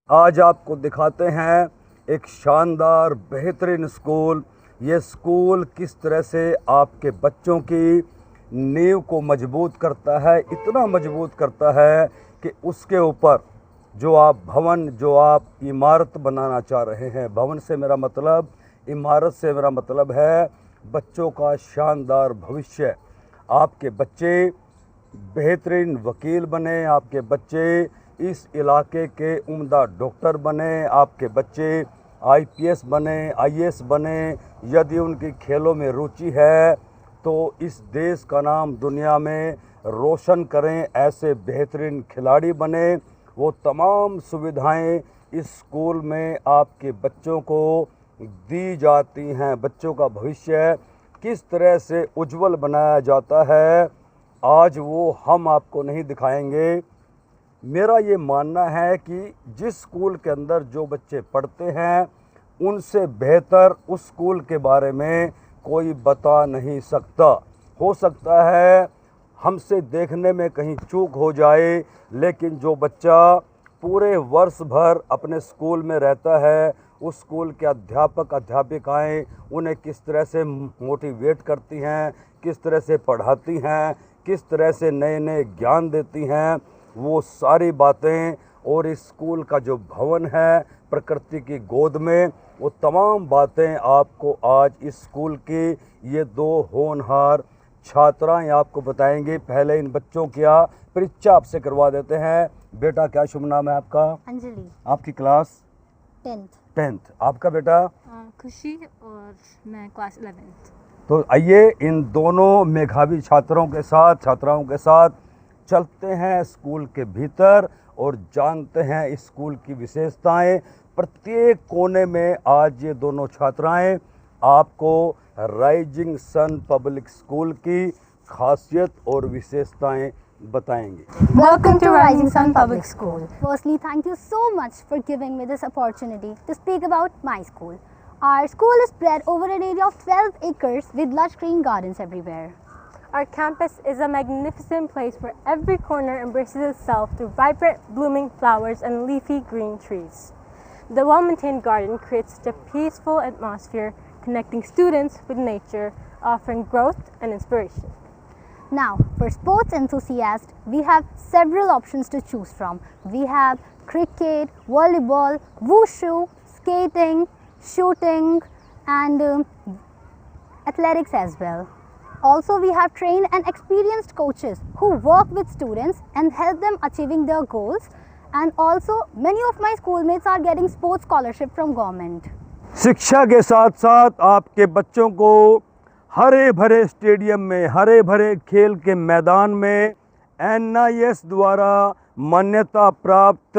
आज आपको दिखाते हैं एक शानदार बेहतरीन स्कूल। ये स्कूल किस तरह से आपके बच्चों की नींव को मजबूत करता है, इतना मजबूत करता है कि उसके ऊपर जो आप इमारत बनाना चाह रहे हैं, भवन से मेरा मतलब, इमारत से मेरा मतलब है बच्चों का शानदार भविष्य। आपके बच्चे बेहतरीन वकील बने, आपके बच्चे इस इलाके के उम्दा डॉक्टर बने, आपके बच्चे आईपीएस बने, आईएएस बने। यदि उनकी खेलों में रुचि है तो इस देश का नाम दुनिया में रोशन करें, ऐसे बेहतरीन खिलाड़ी बने। वो तमाम सुविधाएं इस स्कूल में आपके बच्चों को दी जाती हैं। बच्चों का भविष्य किस तरह से उज्जवल बनाया जाता है, आज वो हम आपको नहीं दिखाएंगे। मेरा ये मानना है कि जिस स्कूल के अंदर जो बच्चे पढ़ते हैं उनसे बेहतर उस स्कूल के बारे में कोई बता नहीं सकता। हो सकता है हमसे देखने में कहीं चूक हो जाए, लेकिन जो बच्चा पूरे वर्ष भर अपने स्कूल में रहता है, उस स्कूल के अध्यापक अध्यापिकाएं उन्हें किस तरह से मोटिवेट करती हैं, किस तरह से पढ़ाती हैं, किस तरह से नए नए ज्ञान देती हैं, वो सारी बातें और इस स्कूल का जो भवन है प्रकृति की गोद में, वो तमाम बातें आपको आज इस स्कूल की ये दो होनहार छात्राएं आपको बताएंगे। पहले इन बच्चों क्या परिचय आपसे करवा देते हैं। बेटा, क्या शुभ नाम है आपका? अंजलि। आपकी क्लास? 10th। आपका बेटा? खुशी, और मैं क्लास 11th। तो आइए इन दोनों मेधावी छात्राओं के साथ चलते हैं स्कूल के भीतर और जानते हैं इस स्कूल की विशेषताएं। प्रत्येक कोने में आज ये दोनों छात्राएं आपको राइजिंग सन पब्लिक स्कूल की खासियत और विशेषताएं बताएंगे। Welcome to Rising Sun Public School. Firstly, thank you so much for giving me this opportunity to speak about my school. Our school is spread over an area of 12 acres with lush green gardens everywhere. Our campus is a magnificent place where every corner embraces itself through vibrant blooming flowers and leafy green trees. The well-maintained garden creates such a peaceful atmosphere, connecting students with nature, offering growth and inspiration. Now, for sports enthusiasts, we have several options to choose from. We have cricket, volleyball, wushu, skating, shooting, and athletics as well. Also, we have trained and experienced coaches who work with students and help them achieving their goals. And also, many of my schoolmates are getting sports scholarship from government. शिक्षा के साथ साथ आपके बच्चों को हरे भरे stadium में, हरे भरे खेल के मैदान में NIS द्वारा मान्यता प्राप्त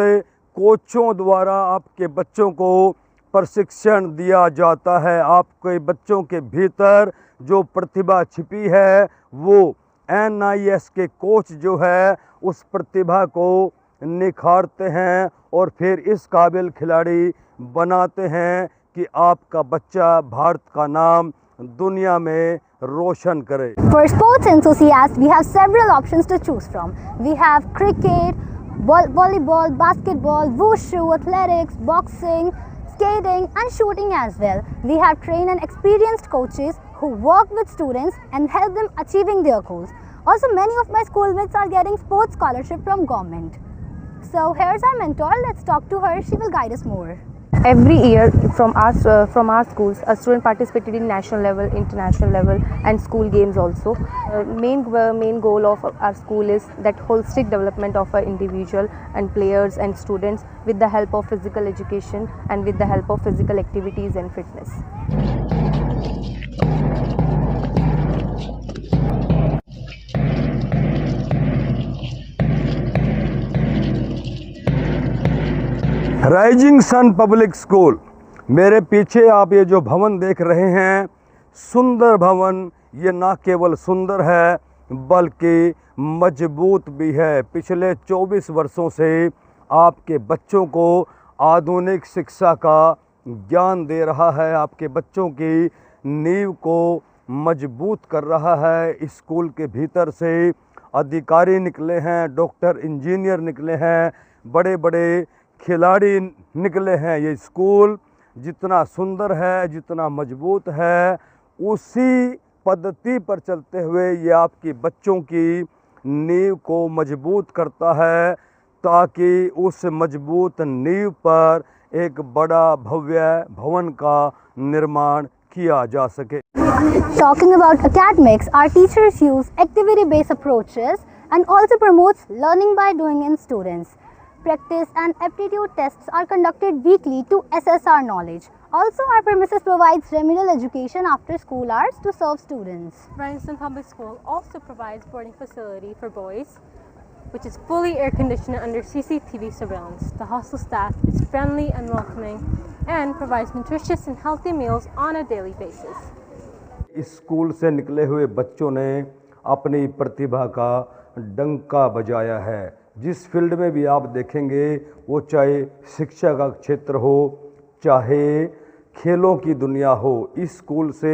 कोचों द्वारा आपके बच्चों को प्रशिक्षण दिया जाता है। आपके बच्चों के भीतर जो प्रतिभा छिपी है वो NIS के कोच जो है उस प्रतिभा को निखारते हैं और फिर इस काबिल खिलाड़ी बनाते हैं कि आपका बच्चा भारत का नाम दुनिया में रोशन करे। For sports enthusiasts, we have several options to choose from. We have cricket, volleyball, basketball, wushu, athletics, boxing, skating and shooting as well. We have trained and experienced coaches who work with students and help them achieving their goals. Also, many of my schoolmates are getting sports scholarship from government. So here's our mentor. Let's talk to her. She will guide us more. Every year from our schools, a student participated in national level, international level and school games also. Main goal of our school is that holistic development of our individual and players and students with the help of physical education and with the help of physical activities and fitness. Rising Sun Public School, मेरे पीछे आप ये जो भवन देख रहे हैं, सुंदर भवन, ये ना केवल सुंदर है बल्कि मजबूत भी है। पिछले 24 वर्षों से आपके बच्चों को आधुनिक शिक्षा का ज्ञान दे रहा है, आपके बच्चों की नींव को मजबूत कर रहा है। इस स्कूल के भीतर से अधिकारी निकले हैं, डॉक्टर, इंजीनियर निकले हैं, बड़े बड़े खिलाड़ी निकले हैं। ये स्कूल जितना सुंदर है, जितना मजबूत है, उसी पद्धति पर चलते हुए ये आपकी बच्चों की नींव को मजबूत करता है, ताकि उस मजबूत नींव पर एक बड़ा भव्य भवन का निर्माण किया जा सके। Talking about academics, our teachers use activity-based approaches and also promotes learning by doing in students. Practice and aptitude tests are conducted weekly to assess our knowledge. Also, our premises provides remedial education after school hours to serve students. Bryanston Public School also provides boarding facility for boys, which is fully air conditioned under CCTV surveillance. The hostel staff is friendly and welcoming and provides nutritious and healthy meals on a daily basis. इस school से निकले हुए बच्चों ने अपनी प्रतिभा का डंका बजाया है। जिस फील्ड में भी आप देखेंगे, वो चाहे शिक्षा का क्षेत्र हो, चाहे खेलों की दुनिया हो, इस स्कूल से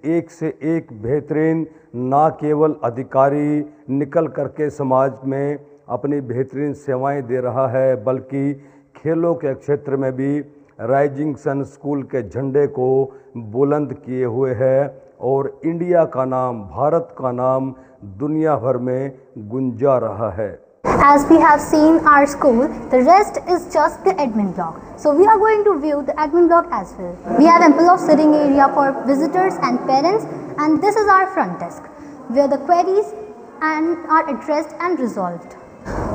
एक बेहतरीन ना केवल अधिकारी निकल करके समाज में अपनी बेहतरीन सेवाएं दे रहा है, बल्कि खेलों के क्षेत्र में भी राइजिंग सन स्कूल के झंडे को बुलंद किए हुए है और इंडिया का नाम, भारत का नाम दुनिया भर में गुंजा रहा है। As we have seen our school, the rest is just the admin block. So we are going to view the admin block as well. We have ample of sitting area for visitors and parents, and this is our front desk, where the queries are addressed and resolved.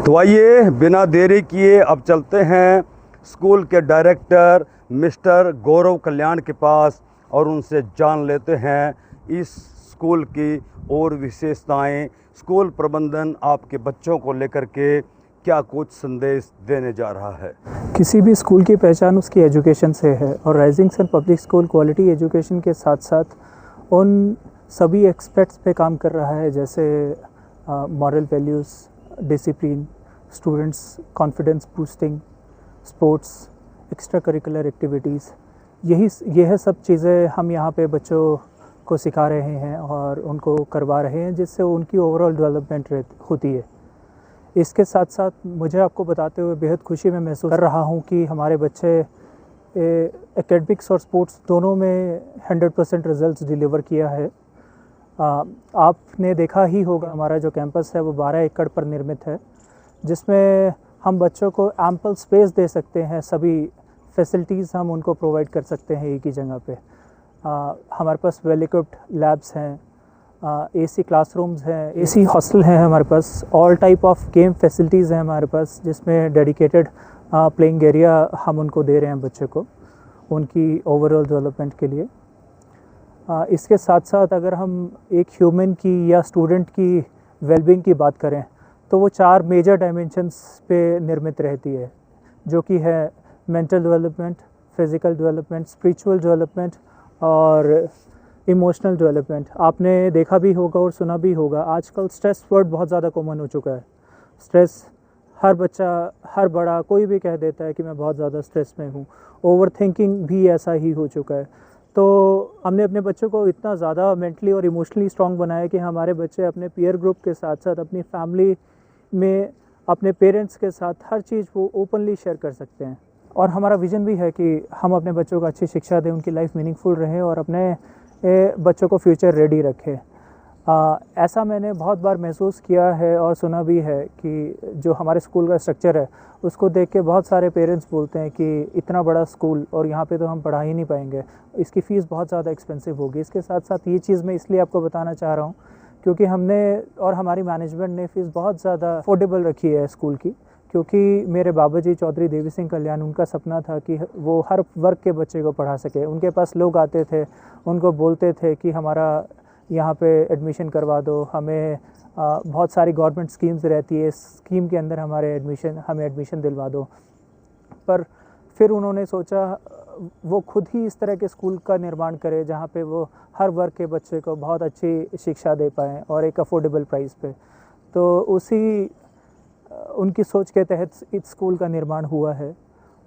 तो आइए बिना देरी किए अब चलते हैं school के director mister गौरव कल्याण के पास और उनसे जान लेते हैं इस स्कूल की और विशेषताएं। स्कूल प्रबंधन आपके बच्चों को लेकर के क्या कुछ संदेश देने जा रहा है। किसी भी स्कूल की पहचान उसकी एजुकेशन से है और Rising Sun Public School quality education के साथ साथ उन सभी एक्सपेक्ट्स पे काम कर रहा है, जैसे moral values, discipline, students confidence boosting, sports, extra curricular activities. यह सब चीज़ें हम यहाँ पे बच्चों को सिखा रहे हैं और उनको करवा रहे हैं, जिससे उनकी ओवरऑल डेवलपमेंट होती है। इसके साथ साथ मुझे आपको बताते हुए बेहद खुशी में महसूस कर रहा हूँ कि हमारे बच्चे एकेडमिक्स और स्पोर्ट्स दोनों में 100% रिजल्ट्स डिलीवर किया है। आपने देखा ही होगा, हमारा जो कैंपस है वो 12 एकड़ पर निर्मित है, जिसमें हम बच्चों को एम्पल स्पेस दे सकते हैं। सभी फैसिलिटीज़ हम उनको प्रोवाइड कर सकते हैं एक ही जगह पे। हमारे पास वेल इक्विप्ड लैब्स हैं, एसी क्लासरूम्स हैं, एसी हॉस्टल हैं हमारे पास, all type of game facilities हैं हमारे पास, जिसमें डेडिकेटेड प्लेइंग एरिया हम उनको दे रहे हैं बच्चों को उनकी ओवरऑल डेवलपमेंट के लिए। इसके साथ साथ अगर हम एक ह्यूमन की या स्टूडेंट की वेलबींग की बात करें तो वो 4 मेजर डायमेंशंस पे निर्मित रहती है, जो कि है mental development, physical development, spiritual development और इमोशनल डेवलपमेंट। आपने देखा भी होगा और सुना भी होगा, आजकल स्ट्रेस वर्ड बहुत ज़्यादा कॉमन हो चुका है। स्ट्रेस हर बच्चा, हर बड़ा, कोई भी कह देता है कि मैं बहुत ज़्यादा स्ट्रेस में हूँ। ओवर थिंकिंग भी ऐसा ही हो चुका है। तो हमने अपने बच्चों को इतना ज़्यादा मेंटली और इमोशनली स्ट्रॉन्ग बनाया कि हमारे बच्चे अपने पीयर ग्रुप के साथ साथ अपनी फैमिली में अपने पेरेंट्स के साथ हर चीज़ वो ओपनली शेयर कर सकते हैं। और हमारा विज़न भी है कि हम अपने बच्चों को अच्छी शिक्षा दें, उनकी लाइफ मीनिंगफुल रहे और अपने बच्चों को फ्यूचर रेडी रखें। ऐसा मैंने बहुत बार महसूस किया है और सुना भी है कि जो हमारे स्कूल का स्ट्रक्चर है उसको देख के बहुत सारे पेरेंट्स बोलते हैं कि इतना बड़ा स्कूल और यहाँ पे तो हम पढ़ा ही नहीं पाएंगे, इसकी फ़ीस बहुत ज़्यादा एक्सपेंसिव होगी। इसके साथ साथ ये चीज़ मैं इसलिए आपको बताना चाह रहा हूँ क्योंकि हमने और हमारी मैनेजमेंट ने फ़ीस बहुत ज़्यादा अफोर्डेबल रखी है स्कूल की, क्योंकि मेरे बाबा जी चौधरी देवी सिंह कल्याण, उनका सपना था कि वो हर वर्ग के बच्चे को पढ़ा सके। उनके पास लोग आते थे, उनको बोलते थे कि हमारा यहाँ पे एडमिशन करवा दो, हमें बहुत सारी गवर्नमेंट स्कीम्स रहती है, स्कीम के अंदर हमें एडमिशन दिलवा दो। पर फिर उन्होंने सोचा वो खुद ही इस तरह के स्कूल का निर्माण करे जहाँ पे वो हर वर्ग के बच्चे को बहुत अच्छी शिक्षा दे पाएँ और एक अफोर्डेबल प्राइस पे। तो उनकी सोच के तहत इस स्कूल का निर्माण हुआ है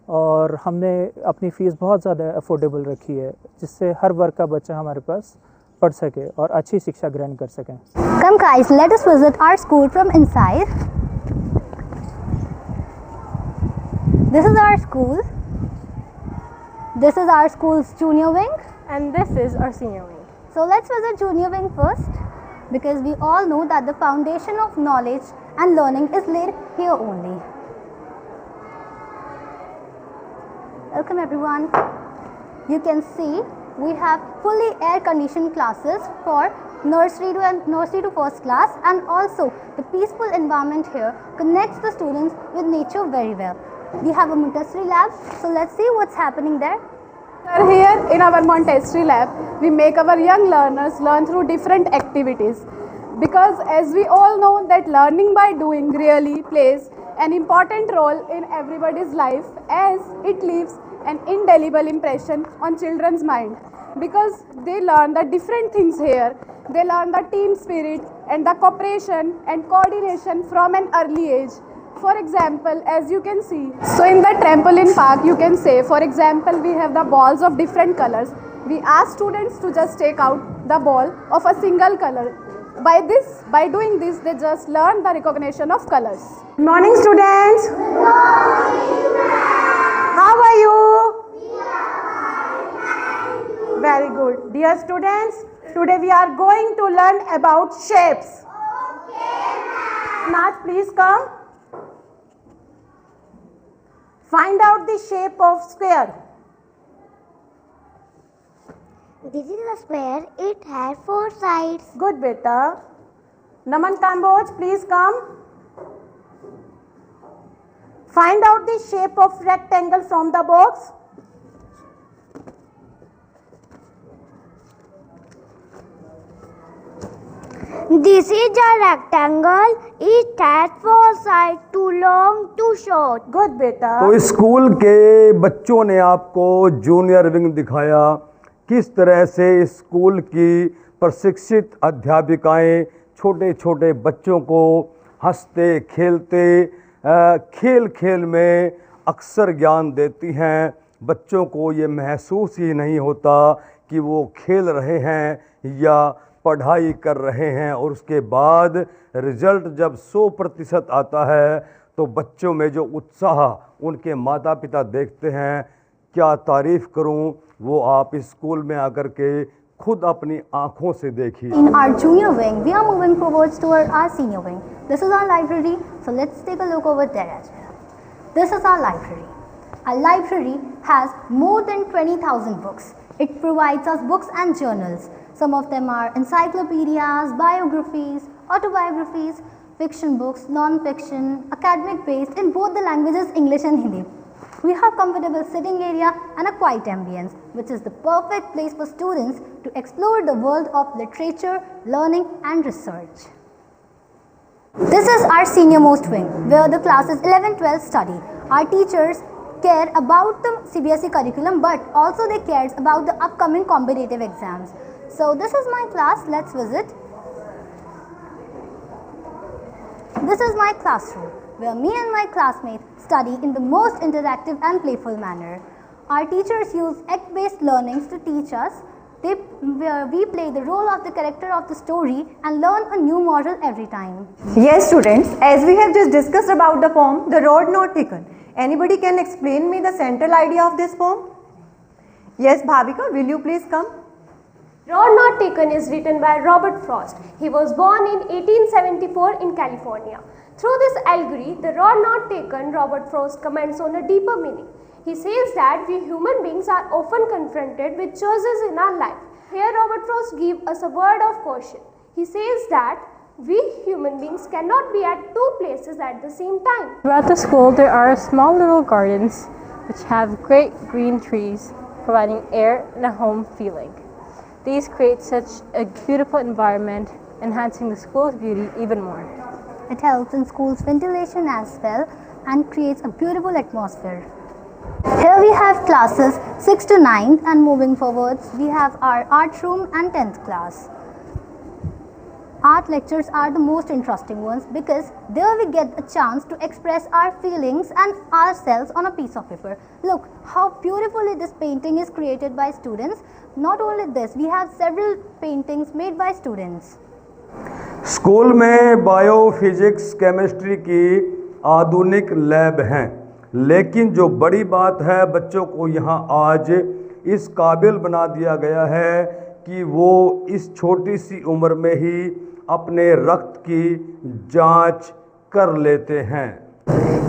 और हमने अपनी फ़ीस बहुत ज़्यादा अफोर्डेबल रखी है, जिससे हर वर्ग का बच्चा हमारे पास पढ़ सके और अच्छी शिक्षा ग्रहण कर सकें। Come guys, let us visit our school from inside. This is our school. This is our school's junior wing. And this is our senior wing. So let's visit junior wing first, because we all know that the foundation of knowledge and learning is laid here only. Welcome everyone. You can see we have fully air-conditioned classes for nursery to first class, and also the peaceful environment here connects the students with nature very well. We have a Montessori lab, so let's see what's happening there. Here in our Montessori lab, we make our young learners learn through different activities, because as we all know that learning by doing really plays an important role in everybody's life, as it leaves an indelible impression on children's mind, because they learn the different things here. They learn the team spirit and the cooperation and coordination from an early age. For example, as you can see, so in the trampoline park, you can say, for example, we have the balls of different colors. We ask students to just take out the ball of a single color. By doing this, they just learn the recognition of colors. Good morning, students. Good morning, ma'am. How are you? We are fine. Very good. Dear students, today we are going to learn about shapes. Okay, ma'am. Nath, please come. Find out the shape of square. This is a square. It has 4 sides. Good, beta. Naman Kamboj, please come. Find out the shape of rectangle from the box. This is a rectangle. It has 4 sides, too long, too short. Good, beta. तो school के बच्चों ने आपको junior wing दिखाया, किस तरह से school की प्रशिक्षित अध्यापिकाएं छोटे छोटे बच्चों को हंसते खेलते खेल खेल में अक्सर ज्ञान देती हैं। बच्चों को ये महसूस ही नहीं होता कि वो खेल रहे हैं या पढ़ाई कर रहे हैं, और उसके बाद रिजल्ट जब 100% आता है तो बच्चों में जो उत्साह उनके माता पिता देखते हैं, क्या तारीफ़ करूं, वो आप इस स्कूल में आकर के खुद अपनी आँखों से देखिए। In our junior wing, we are moving forwards toward our senior wing. This is our library, so let's take a look over there as well. This is our library. Our library has more than 20,000 books. It provides us books and journals. Some of them are encyclopedias, biographies, autobiographies, fiction books, non-fiction, academic based in both the languages English and Hindi. We have comfortable sitting area and a quiet ambience, which is the perfect place for students to explore the world of literature, learning and research. This is our senior most wing, where the classes 11-12 study. Our teachers care about the CBSE curriculum, but also they care about the upcoming competitive exams. So this is my class, let's visit. This is my classroom, where me and my classmates study in the most interactive and playful manner. Our teachers use act-based learnings to teach us, where we play the role of the character of the story and learn a new moral every time. Yes, students, as we have just discussed about the poem, The Road Not Taken, anybody can explain me the central idea of this poem? Yes, Bhavika, will you please come? Road Not Taken is written by Robert Frost. He was born in 1874 in California. Through this allegory, The Road Not Taken, Robert Frost comments on a deeper meaning. He says that we human beings are often confronted with choices in our life. Here Robert Frost gives us a word of caution. He says that we human beings cannot be at 2 places at the same time. Throughout the school, there are small little gardens which have great green trees, providing air and a home feeling. These create such a beautiful environment, enhancing the school's beauty even more. It helps in school's ventilation as well and creates a beautiful atmosphere. Here we have classes 6 to 9, and moving forwards we have our art room and 10th class. Art lectures are the most interesting ones, because there we get a chance to express our feelings and ourselves on a piece of paper. Look how beautifully this painting is created by students. Not only this, we have several paintings made by students. School में bio physics chemistry की आधुनिक lab हैं। लेकिन जो बड़ी बात है, बच्चों को यहाँ आज इस काबिल बना दिया गया है कि वो इस छोटी सी उम्र में ही अपने रक्त की जांच कर लेते हैं।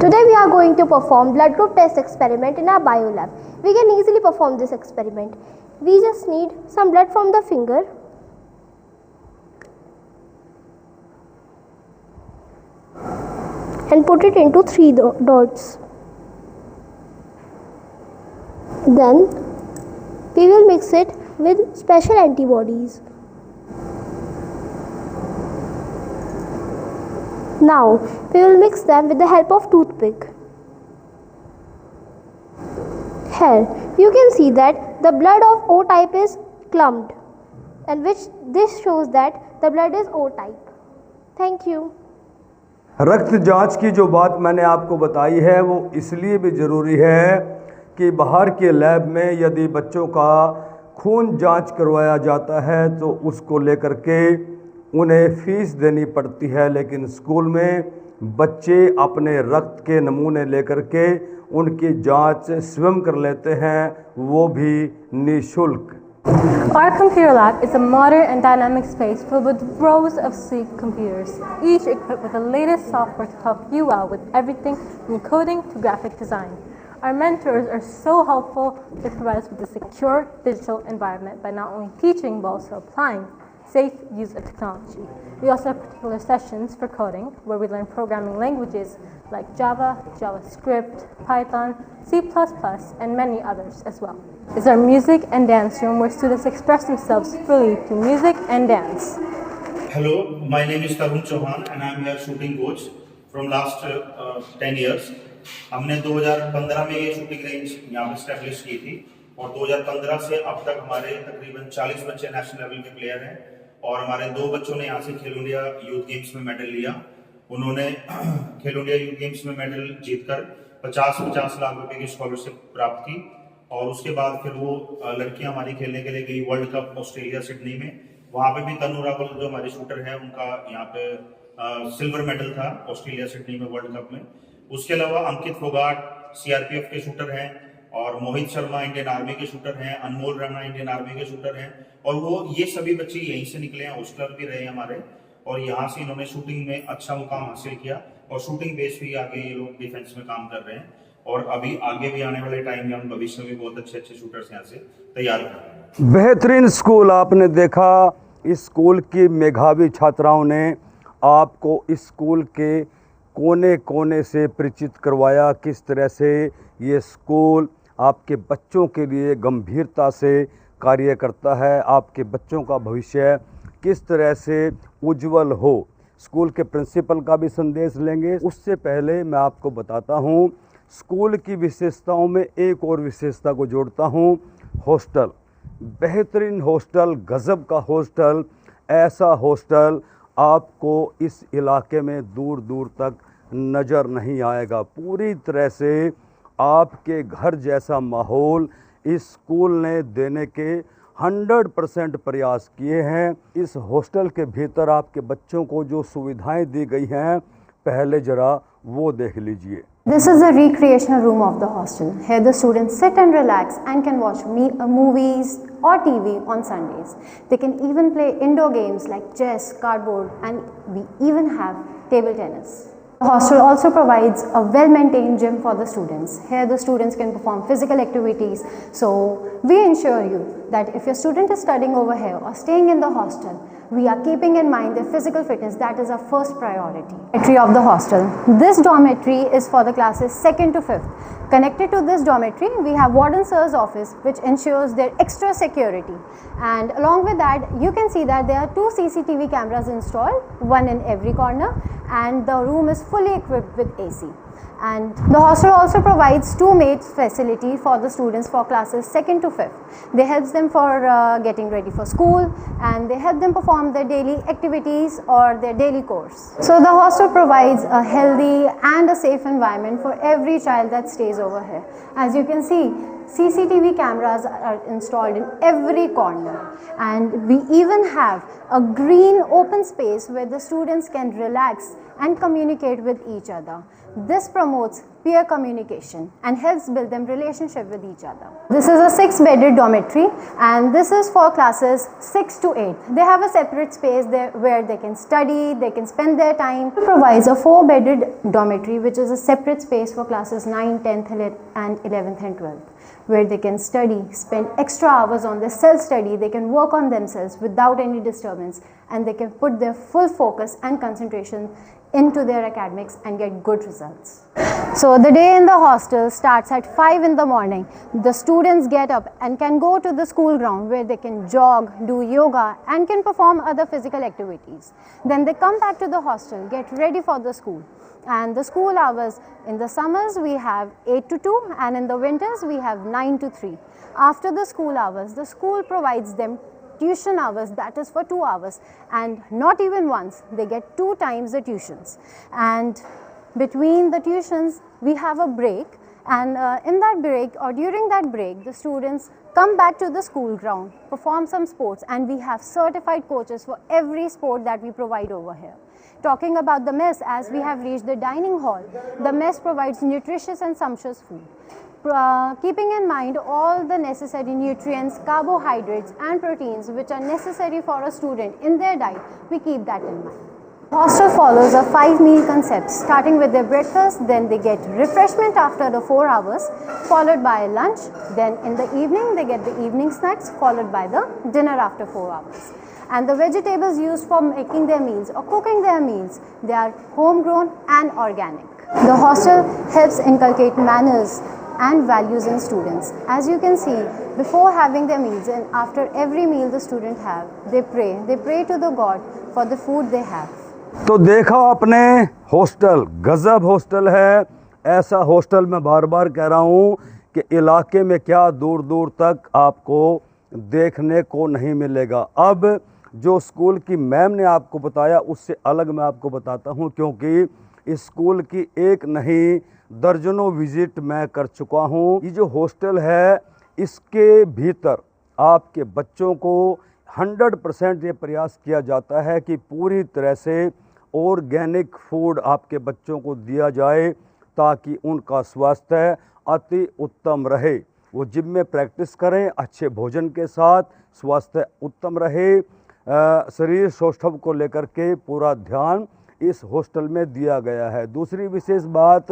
Today we are going to perform blood group test experiment in our bio lab. We can easily perform this experiment. We just need some blood from the finger and put it into 3 dots. Then we will mix it with special antibodies. Now we will mix them with the help of toothpick. Here you can see that the blood of O type is clumped, and which this shows that the blood is O type. Thank you. रक्त जांच की जो बात मैंने आपको बताई है वो इसलिए भी ज़रूरी है कि बाहर के लैब में यदि बच्चों का खून जांच करवाया जाता है तो उसको लेकर के उन्हें फ़ीस देनी पड़ती है, लेकिन स्कूल में बच्चे अपने रक्त के नमूने लेकर के उनकी जांच स्वयं कर लेते हैं, वो भी निःशुल्क। Our computer lab is a modern and dynamic space filled with rows of sleek computers, each equipped with the latest software to help you out with everything from coding to graphic design. Our mentors are so helpful to provide us with a secure digital environment by not only teaching but also applying safe use of technology. We also have particular sessions for coding where we learn programming languages like Java, JavaScript, Python, C++, and many others as well. Is our music and dance room where students express themselves freely through music and dance. Hello, my name is Tarun Chauhan and I am your shooting coach from last 10 years. हमने 2015 में ये shooting range यहाँ पर establish की थी और 2015 से अब तक हमारे तकरीबन 40 बच्चे नेशनल लेवल के प्लेयर हैं और हमारे 2 बच्चों ने यहाँ से खेलो इंडिया यूथ गेम्स में मेडल लिया। उन्होंने खेलो इंडिया यूथ गेम्स में मेडल जीतकर 50 लाख रुपए की स्कॉलरशिप प्राप्त की और उसके बाद फिर वो लड़कियां हमारी खेलने के लिए गई वर्ल्ड कप ऑस्ट्रेलिया सिडनी में। वहाँ पे भी तनु रावल जो हमारे शूटर है उनका यहाँ पे सिल्वर मेडल था ऑस्ट्रेलिया सिडनी में वर्ल्ड कप में। उसके अलावा अंकित फोगाट सीआरपीएफ के शूटर हैं और मोहित शर्मा इंडियन आर्मी के शूटर हैं, अनमोल राणा इंडियन आर्मी के शूटर हैं और वो ये सभी बच्चे यहीं से निकले हैं, हॉस्टलर भी रहे हमारे और यहाँ से इन्होंने शूटिंग में अच्छा मुकाम हासिल किया और शूटिंग बेस भी आगे ये लोग डिफेंस में काम कर रहे हैं और अभी आगे भी आने वाले टाइम में हम भविष्य में बहुत अच्छे शूटर्स यहाँ से तैयार कर रहे हैं। बेहतरीन स्कूल आपने देखा, इस स्कूल की मेधावी छात्राओं ने आपको इस स्कूल के कोने कोने से परिचित करवाया, किस तरह से ये स्कूल आपके बच्चों के लिए गंभीरता से कार्य करता है, आपके बच्चों का भविष्य किस तरह से उज्जवल हो। स्कूल के प्रिंसिपल का भी संदेश लेंगे, उससे पहले मैं आपको बताता हूँ स्कूल की विशेषताओं में एक और विशेषता को जोड़ता हूँ, हॉस्टल। बेहतरीन हॉस्टल, गज़ब का हॉस्टल, ऐसा हॉस्टल आपको इस इलाके में दूर दूर तक नज़र नहीं आएगा। पूरी तरह से आपके घर जैसा माहौल इस स्कूल ने देने के 100% प्रयास किए हैं। इस हॉस्टल के भीतर आपके बच्चों को जो सुविधाएं दी गई हैं, पहले ज़रा वो देख लीजिए। This is the recreational room of the hostel. Here the students sit and relax and can watch movies or TV on Sundays. They can even play indoor games like chess, cardboard, and we even have table tennis. The hostel also provides a well-maintained gym for the students. Here the students can perform physical activities. So we ensure you that if your student is studying over here or staying in the hostel, we are keeping in mind their physical fitness. That is our first priority. Dormitory of the hostel. This dormitory is for the classes 2nd to 5th. Connected to this dormitory, we have Warden Sir's office, which ensures their extra security. And along with that, you can see that there are 2 CCTV cameras installed, one in every corner, and the room is fully equipped with AC. And the hostel also provides 2 maids facility for the students for classes 2nd to 5th. They help them for getting ready for school and they help them perform their daily activities or their daily course. So the hostel provides a healthy and a safe environment for every child that stays over here. As you can see, CCTV cameras are installed in every corner, and we even have a green open space where the students can relax and communicate with each other. This promotes peer communication, and helps build them relationship with each other. This is a 6-bedded dormitory, and this is for classes 6 to 8. They have a separate space there where they can study, they can spend their time. It provides a 4-bedded dormitory, which is a separate space for classes 9, 10th and 11th and 12th, where they can study, spend extra hours on their self-study, they can work on themselves without any disturbance, and they can put their full focus and concentration into their academics and get good results. So the day in the hostel starts at 5 in the morning. The students get up and can go to the school ground where they can jog, do yoga, and can perform other physical activities. Then they come back to the hostel, get ready for the school. And the school hours, in the summers we have 8 to 2, and in the winters we have 9 to 3. After the school hours, the school provides them tuition hours, that is for 2 hours, and not even once, they get 2 times the tuitions. And between the tuitions we have a break, and in that break or during that break the students come back to the school ground, perform some sports, and we have certified coaches for every sport that we provide over here. Talking about the mess, as we have reached the dining hall, the mess provides nutritious and sumptuous food. Keeping in mind all the necessary nutrients, carbohydrates and proteins which are necessary for a student in their diet, we keep that in mind. Hostel follows a 5-meal concept, starting with their breakfast, then they get refreshment after the 4 hours, followed by lunch, then in the evening they get the evening snacks, followed by the dinner after 4 hours. And the vegetables used for making their meals or cooking their meals, they are homegrown and organic. The hostel helps inculcate manners and values in students. As you can see, before having their meals and after every meal the student have, they pray to the God for the food they have. तो देखा आपने, hostel गजब hostel है। ऐसा hostel मैं बार बार कह रहा हूँ कि इलाके में क्या दूर दूर तक आपको देखने को नहीं मिलेगा। अब जो स्कूल की मैम ने आपको बताया उससे अलग मैं आपको बताता हूँ, क्योंकि इस स्कूल की एक नहीं दर्जनों विजिट मैं कर चुका हूँ। ये जो हॉस्टल है इसके भीतर आपके बच्चों को 100% ये प्रयास किया जाता है कि पूरी तरह से ऑर्गेनिक फूड आपके बच्चों को दिया जाए ताकि उनका स्वास्थ्य अति उत्तम रहे। वो जिम में प्रैक्टिस करें अच्छे भोजन के साथ, स्वास्थ्य उत्तम रहे। शरीर सौष्ठव को लेकर के पूरा ध्यान इस हॉस्टल में दिया गया है। दूसरी विशेष बात,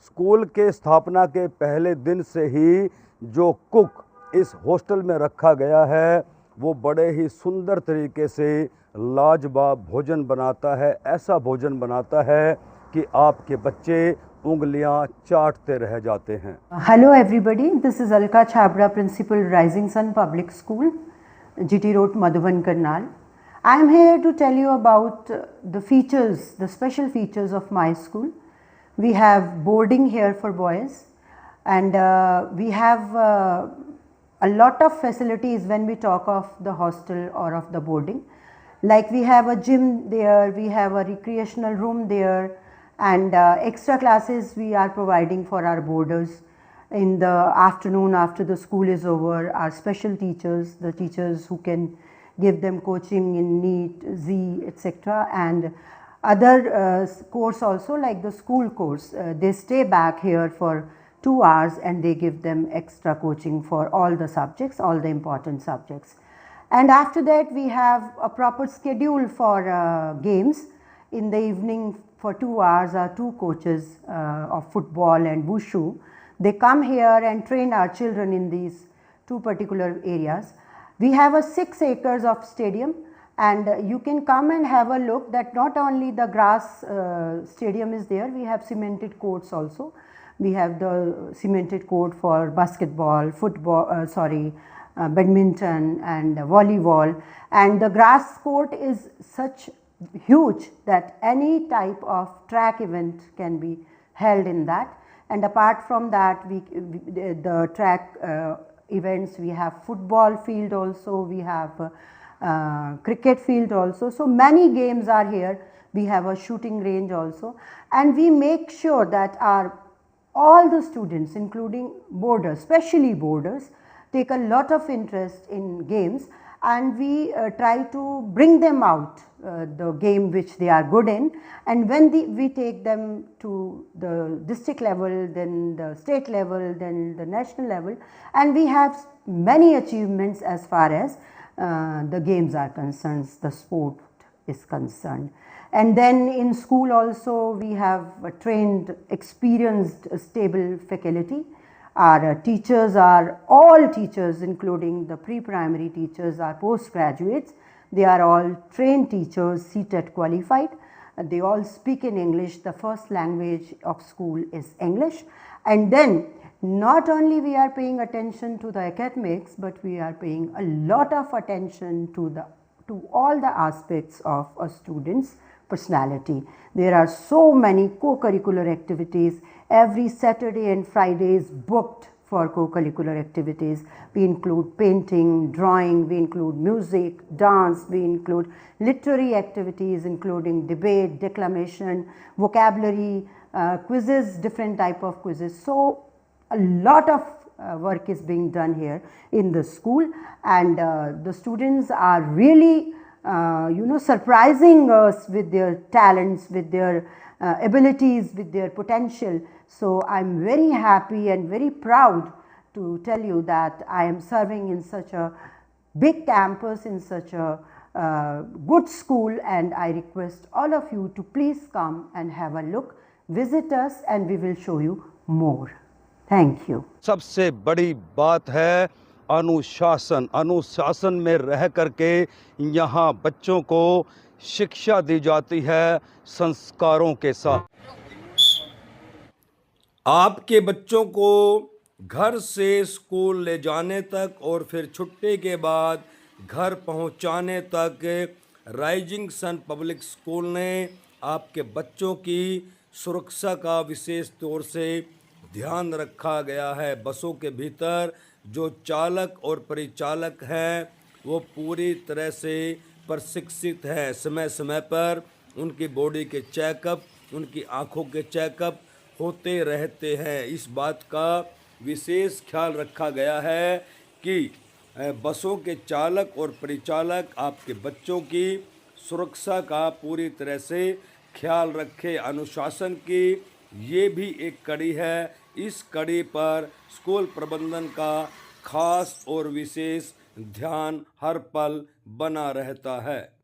स्कूल के स्थापना के पहले दिन से ही जो कुक इस हॉस्टल में रखा गया है वो बड़े ही सुंदर तरीके से लाजवाब भोजन बनाता है। ऐसा भोजन बनाता है कि आपके बच्चे उंगलियां चाटते रह जाते हैं। Hello everybody, this is Alka Chhabra, principal Rising Sun Public School, GT Road, Madhuban, Karnal. I am here to tell you about the features, the special features of my school. We have boarding here for boys, and we have a lot of facilities when we talk of the hostel or of the boarding. Like we have a gym there, we have a recreational room there, and extra classes we are providing for our boarders. In the afternoon after the school is over, our special teachers, the teachers who can give them coaching in NEET, Z, etc. and other course also, like the school course, they stay back here for 2 hours and they give them extra coaching for all the subjects, all the important subjects. And after that we have a proper schedule for games. In the evening for 2 hours are 2 coaches of football and wushu. They come here and train our children in these 2 particular areas. We have a 6 acres of stadium, and you can come and have a look that not only the grass stadium is there, we have cemented courts also. We have the cemented court for basketball, football, badminton and volleyball, and the grass court is such huge that any type of track event can be held in that. And apart from that, the track events, we have football field also, we have cricket field also. So many games are here. We have a shooting range also, and we make sure that all the students, including boarders, especially boarders, take a lot of interest in games. and we try to bring them out the game which they are good in, and when we take them to the district level, then the state level, then the national level, and we have many achievements as far as the games are concerned, the sport is concerned. And then in school also we have trained, experienced, stable faculty. Our teachers are, all teachers including the pre-primary teachers are postgraduates. They are all trained teachers, CTET qualified. They all speak in English. The first language of school is English. And then not only we are paying attention to the academics, but we are paying a lot of attention to all the aspects of a student's personality. There are so many co-curricular activities. Every Saturday and Friday is booked for co-curricular activities. We include painting, drawing, we include music, dance, we include literary activities including debate, declamation, vocabulary, quizzes, different type of quizzes. So a lot of work is being done here in the school, and the students are really surprising us with their talents, with their abilities, with their potential. So I am very happy and very proud to tell you that I am serving in such a big campus, in such a good school, and I request all of you to please come and have a look, visit us, and we will show you more. Thank you. सबसे बड़ी बात है अनुशासन। अनुशासन में रह करके यहाँ बच्चों को शिक्षा दी जाती है संस्कारों के साथ। आपके बच्चों को घर से स्कूल ले जाने तक और फिर छुट्टी के बाद घर पहुंचाने तक राइजिंग सन पब्लिक स्कूल ने आपके बच्चों की सुरक्षा का विशेष तौर से ध्यान रखा गया है। बसों के भीतर जो चालक और परिचालक हैं वो पूरी तरह से प्रशिक्षित हैं। समय समय पर उनकी बॉडी के चेकअप, उनकी आँखों के चेकअप होते रहते हैं। इस बात का विशेष ख्याल रखा गया है कि बसों के चालक और परिचालक आपके बच्चों की सुरक्षा का पूरी तरह से ख्याल रखें। अनुशासन की ये भी एक कड़ी है। इस कड़ी पर स्कूल प्रबंधन का खास और विशेष ध्यान हर पल बना रहता है।